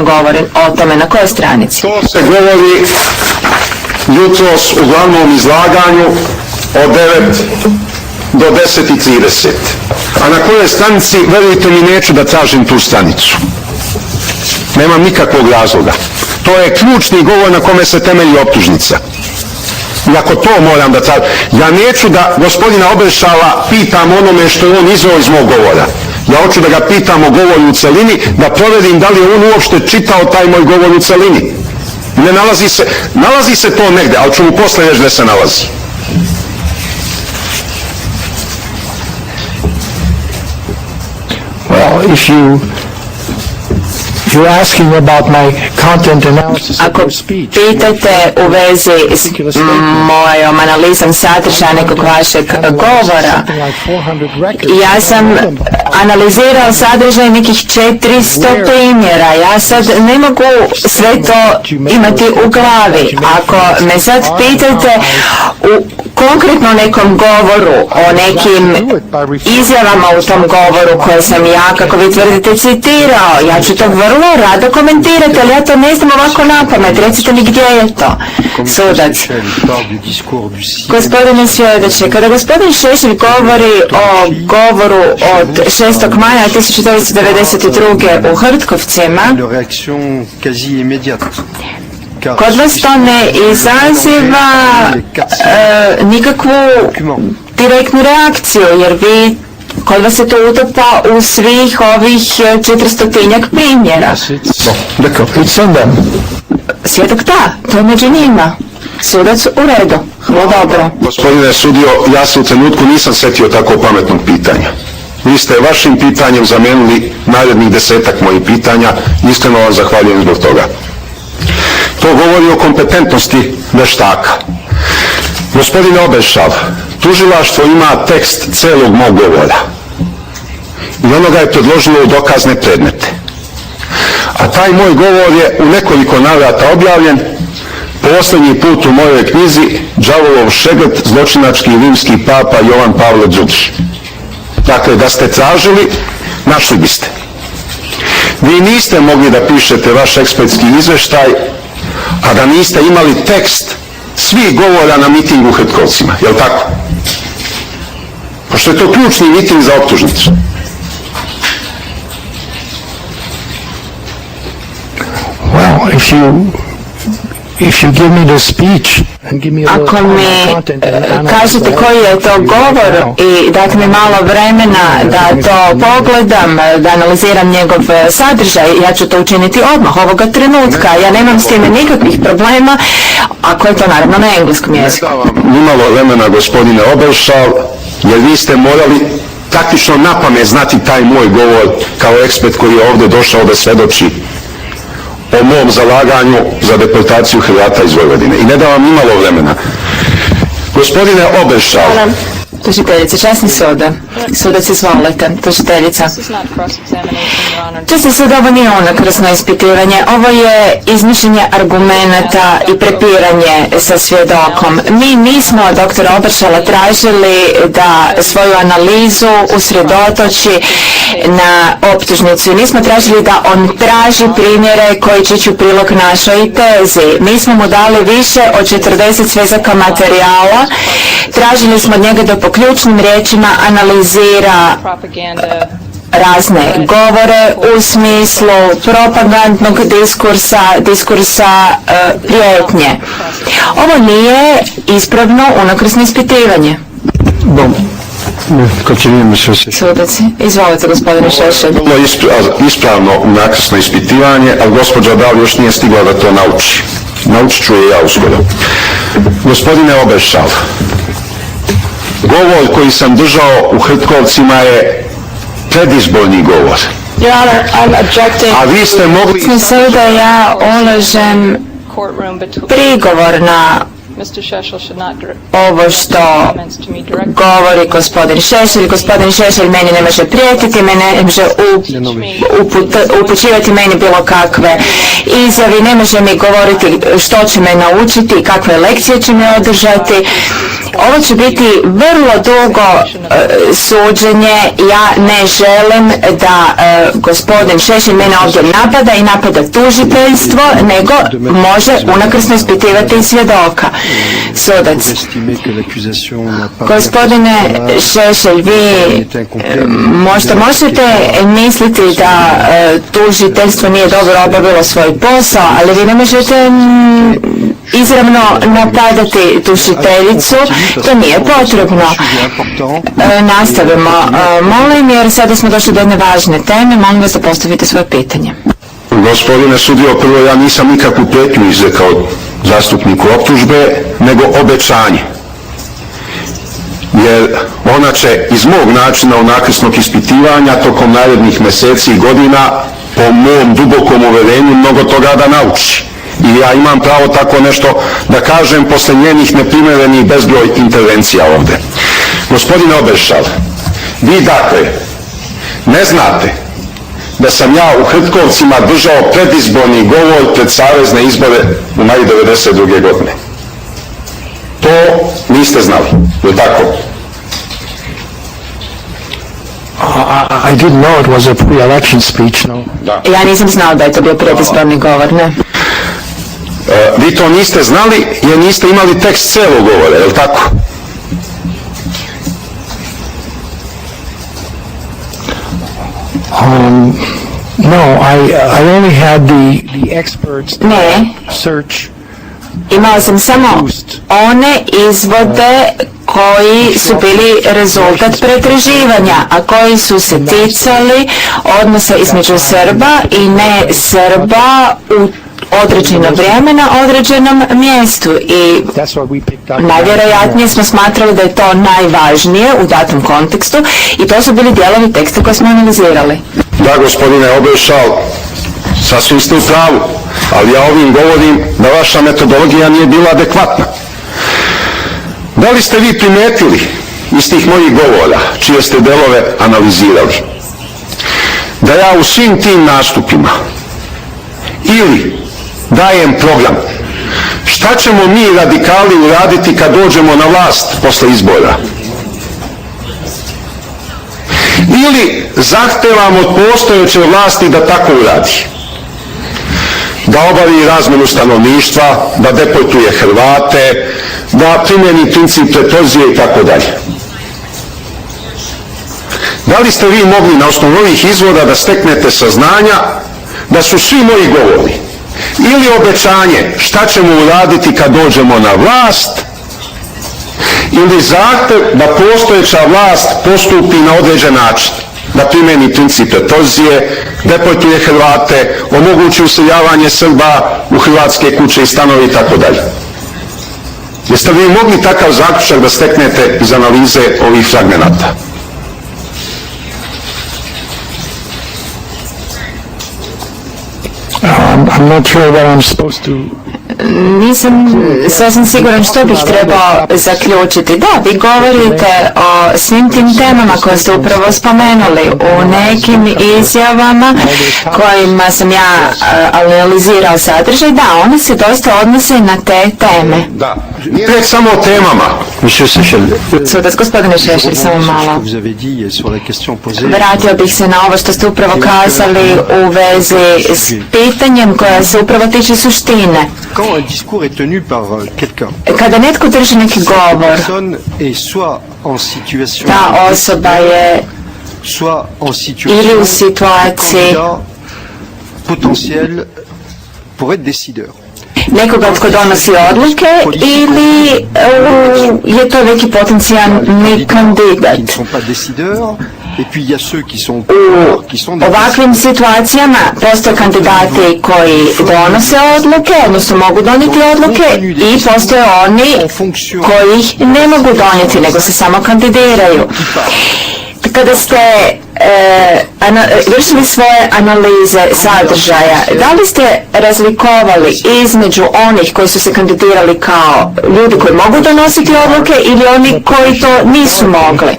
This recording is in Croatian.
konkretno govori o tome? Na kojoj stranici? To se govori jutros u glavnom izlaganju od 9 do 10:30. A na kojoj stranici, verujte mi, neću da tražim tu stranicu. Nemam nikakvog razloga. To je ključni govor na kome se temelji optužnica. I ako to moram da tražim, ja neću da gospodina Oberšala pitam onome što je on izveo iz mog govora. Ja hoću da ga pitam o govoru u celini, da provjerim da li je on uopšte čitao taj moj govor u celini. Ne nalazi se to negde, ali ću mu posle reći da se nalazi. Well, if you're asking about my content analysis of your speech. Ako pitate u vezi s mojom analizom sadržaja nekog vašeg govora, ja sam analizirao sadržaj nekih 400 primjera. Ja sad ne mogu sve to imati u glavi. Ako me sad pitate u konkretno nekom govoru, o nekim izjavama u tom govoru koje sam ja, kako vi tvrdite, citirao, ja ću to vrlo rado komentirati, ali ja to ne znam ovako napamet. Recite mi gdje je to? Sudac. Gospodine svjedoče, kada gospodin Šešelj govori o govoru od 6. maja 1992. u Hrtkovcima, kod vas to ne izaziva nikakvu direktnu reakciju, jer kod vas se to utapa u svih ovih 400-tinjak primjera. Svjedok da, to je među njima. Sudac u redu, dobro. Gospodine sudio, ja se u trenutku nisam setio tako pametnog pitanja. Vi ste vašim pitanjem zamenili narednih 10-ak mojih pitanja, iskreno vam zahvaljujem zbog toga. To govori o kompetentnosti veštaka. Gospodine Oberšal, tužilaštvo ima tekst celog mog govora i ono ga je predložilo u dokazne predmete. A taj moj govor je u nekoliko navrata objavljen, posljednji put u mojoj knjizi Đavolov šegrt, zločinački rimski papa Jovan Pavle II. Dakle, da ste tražili, našli biste. Vi niste mogli da pišete vaš ekspertski izveštaj, a da niste imali tekst svih govora na mitingu u Hrtkovcima, je li tako? Pošto je to ključni miting za optužnicu. Well, if you give me the speech and give me a little Ako mi kažete koji je to govor i date mi malo vremena da to pogledam, da analiziram njegov sadržaj, ja ću to učiniti odmah, ovoga trenutka. Ja nemam s time nikakvih problema, ako je to naravno na engleskom jeziku. Nimalo vremena, gospodine Oberšal, jer vi ste morali praktično napamet znati taj moj govor kao ekspert koji je ovdje došao da svedoči o mom zalaganju za deportaciju Hrvata iz Vojvodine. I ne da vam imalo vremena. Gospodine Oberšal. Tužiteljica, časni suda. Sudac, izvolite. Tužiteljica. Časni sud, ovo nije unakrsno ispitivanje. Ovo je izmišljenje argumenata i prepiranje sa svjedokom. Mi nismo od doktora Oberšala tražili da svoju analizu usredotoči na optužnicu. Nismo tražili da on traži primjere koji će ići u prilog našoj tezi. Mi smo mu dali više od 40 svezaka materijala. Tražili smo od njega da po ključnim riječima analizira razne govore u smislu propagandnog diskursa prijetnje. Ovo nije ispravno unakrsno ispitivanje. Sudac, izvolite, gospodine Šešelj. Ispravno unakrsno ispitivanje, ali gospođa Dal još nije stigla da to nauči. Naučit ću je ja uskoro. Gospodine Oberšal, govor koji sam držao u Hrtkovcima je predizborni govor. A vi ste mogli... Suda, ja ulažem prigovor na ovo što govori gospodin Šešelj. Gospodin Šešelj meni ne može prijetiti, meni ne može upućivati meni bilo kakve izjave, ne može mi govoriti što će me naučiti, kakve lekcije će me održati. ovo će biti vrlo dugo suđenje. Ja ne želim da gospodin Šešelj mene ovdje napada i napada tužiteljstvo, nego može unakrsno ispitivati i svjedoka. Sudac. Gospodine Šešelj, vi možda možete misliti da tužiteljstvo nije dobro obavilo svoj posao, ali vi ne možete izravno napadati tužiteljicu, to nije potrebno. Nastavimo. Molim, jer sada smo došli do jedne važne teme, molim vas da postavite svoje pitanje. Gospodine sudio, prvo ja nisam nikakvu prijetnju izrekao zastupniku optužbe, nego obećanje. Jer ona će iz mog načina unakrsnog ispitivanja tokom narednih mjeseci i godina, po mom dubokom uvjerenju, mnogo toga da nauči. I ja imam pravo tako nešto da kažem posle njenih neprimjerenih bezbroj intervencija ovdje. Gospodine Oberšal, vi dakle ne znate da sam ja u Hrtkovcima držao predizborni govor pred savezne izbore u maju 1992. godine. To niste znali, je tako? I didn't know it was a pre-election speech, no. Da. Ja nisam znao da je to bio predizborni govor, ne. Vi to niste znali jer niste imali tekst cijelog govora, je li tako? No, I only had the experts search. Imao sam samo one izvode koji su bili rezultat pretraživanja, a koji su se ticali odnosa između Srba i ne Srba u određeno vrijeme na određenom mjestu i najvjerojatnije smo smatrali da je to najvažnije u datom kontekstu i to su bili dijelovi teksta koje smo analizirali. Da, gospodine Oberšal, sasvim ste u pravu, ali ja ovim govorim da vaša metodologija nije bila adekvatna. Da li ste vi primijetili iz tih mojih govora, čije ste delove analizirali, da ja u svim tim nastupima ili dajem program šta ćemo mi radikali uraditi kad dođemo na vlast posle izbora, ili zahtevam od postojeće vlasti da tako uradi, da obavi razmjenu stanovništva, da deportuje Hrvate, da primjeni princip pretorzije i tako dalje. Da li ste vi mogli na osnovu ovih izvoda da steknete saznanja da su svi moji govori ili obećanje šta ćemo uraditi kad dođemo na vlast, ili zahtev da postojeća vlast postupi na određen način, da primjeni princip pretorzije, deportuje Hrvate, omogući useljavanje Srba u hrvatske kuće i stanove i tako dalje. Jeste li mogli takav zaključak da steknete iz analize ovih fragmenata? I'm not sure what I'm supposed to... Nisam sasvim siguran što bih trebao zaključiti. Da, vi govorite o svim tim temama koje ste upravo spomenuli. U nekim izjavama kojima sam ja analizirao sadržaj, da, one se dosta odnose na te teme. Da, nije samo o temama. Sudac, gospodine Šešelj, samo malo. Vratio bih se na ovo što ste upravo kazali u vezi s pitanjem koja se upravo tiče suštine. Kada netko drži neki govor, ta osoba je ili u situaciji nekoga tko donosi odluke ili je to neki potencijalni kandidat. U ovakvim situacijama postoje kandidati koji donose odluke, odnosno mogu donijeti odluke, i postoje oni koji ih ne mogu donijeti, nego se samo kandidiraju. Kada ste vršili svoje analize sadržaja, da li ste razlikovali između onih koji su se kandidirali kao ljudi koji mogu donositi odluke ili oni koji to nisu mogli?